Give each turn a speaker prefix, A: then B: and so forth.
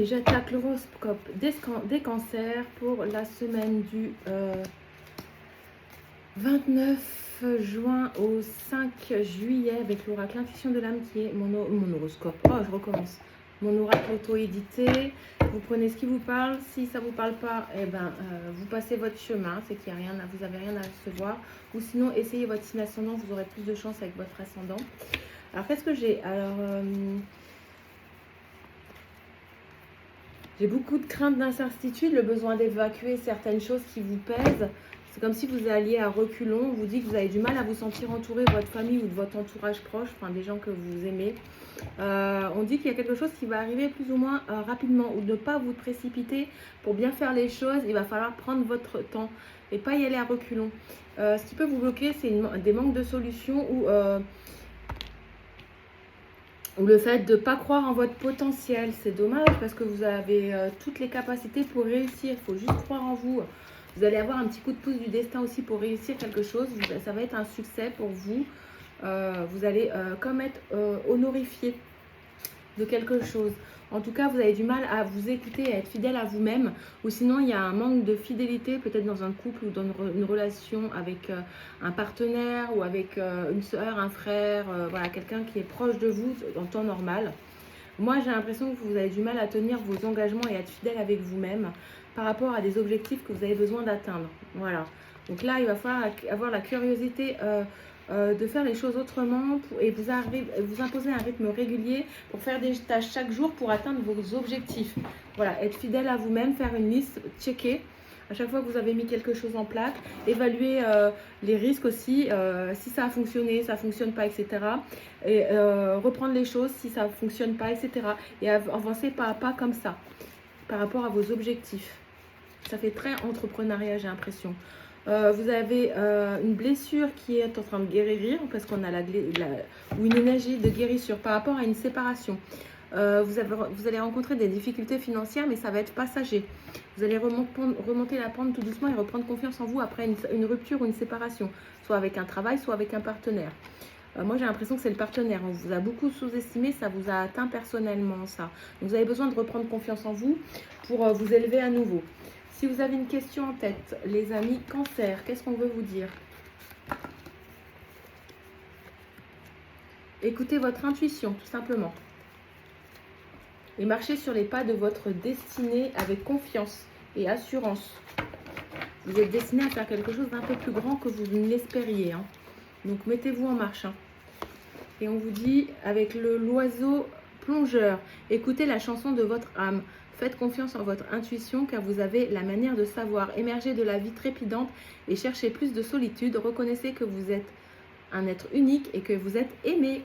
A: Allez, j'attaque l'horoscope des cancers pour la semaine du 29 juin au 5 juillet avec l'oracle Intuition de l'âme qui est mon horoscope. Oh, je recommence. Mon oracle auto-édité. Vous prenez ce qui vous parle. Si ça ne vous parle pas, eh ben, vous passez votre chemin. C'est qu'il n'y a rien vous n'avez rien à recevoir. Ou sinon, essayez votre signe ascendant. Vous aurez plus de chance avec votre ascendant. Alors, qu'est-ce que j'ai? Alors... j'ai beaucoup de crainte, d'incertitude, le besoin d'évacuer certaines choses qui vous pèsent. C'est comme si vous alliez à reculons. On vous dit que vous avez du mal à vous sentir entouré de votre famille ou de votre entourage proche, enfin des gens que vous aimez. On dit qu'il y a quelque chose qui va arriver plus ou moins rapidement, ou ne pas vous précipiter pour bien faire les choses. Il va falloir prendre votre temps et pas y aller à reculons. Ce qui peut vous bloquer, c'est des manques de solutions ou le fait de ne pas croire en votre potentiel. C'est dommage parce que vous avez toutes les capacités pour réussir. Il faut juste croire en vous. Vous allez avoir un petit coup de pouce du destin aussi pour réussir quelque chose. Ça va être un succès pour vous. Vous allez comme être honorifié de quelque chose. En tout cas, vous avez du mal à vous écouter, à être fidèle à vous-même. Ou sinon, il y a un manque de fidélité, peut-être dans un couple ou dans une relation avec un partenaire ou avec une soeur, un frère, voilà, quelqu'un qui est proche de vous en temps normal. Moi, j'ai l'impression que vous avez du mal à tenir vos engagements et à être fidèle avec vous-même par rapport à des objectifs que vous avez besoin d'atteindre. Voilà. Donc là, il va falloir avoir la curiosité de faire les choses autrement et vous imposer un rythme régulier pour faire des tâches chaque jour pour atteindre vos objectifs. Voilà, être fidèle à vous-même, faire une liste, checker. À chaque fois que vous avez mis quelque chose en place, évaluer les risques aussi, si ça a fonctionné, ça ne fonctionne pas, etc. Et reprendre les choses si ça ne fonctionne pas, etc. Et avancer pas à pas comme ça, par rapport à vos objectifs. Ça fait très entrepreneuriat, j'ai l'impression. Vous avez une blessure qui est en train de guérir, parce qu'on a ou une énergie de guérissure par rapport à une séparation. Vous allez rencontrer des difficultés financières, mais ça va être passager. Vous allez remonter la pente tout doucement et reprendre confiance en vous après une rupture ou une séparation, soit avec un travail, soit avec un partenaire. Moi, j'ai l'impression que c'est le partenaire. On vous a beaucoup sous-estimé, ça vous a atteint personnellement, ça. Donc, vous avez besoin de reprendre confiance en vous pour vous élever à nouveau. Si vous avez une question en tête, les amis, cancer, qu'est-ce qu'on veut vous dire? Écoutez votre intuition, tout simplement. Et marchez sur les pas de votre destinée avec confiance et assurance. Vous êtes destiné à faire quelque chose d'un peu plus grand que vous ne l'espériez. Hein. Donc, mettez-vous en marche. Hein. Et on vous dit, avec l'oiseau plongeur, écoutez la chanson de votre âme. Faites confiance en votre intuition car vous avez la manière de savoir émerger de la vie trépidante et chercher plus de solitude. Reconnaissez que vous êtes un être unique et que vous êtes aimé.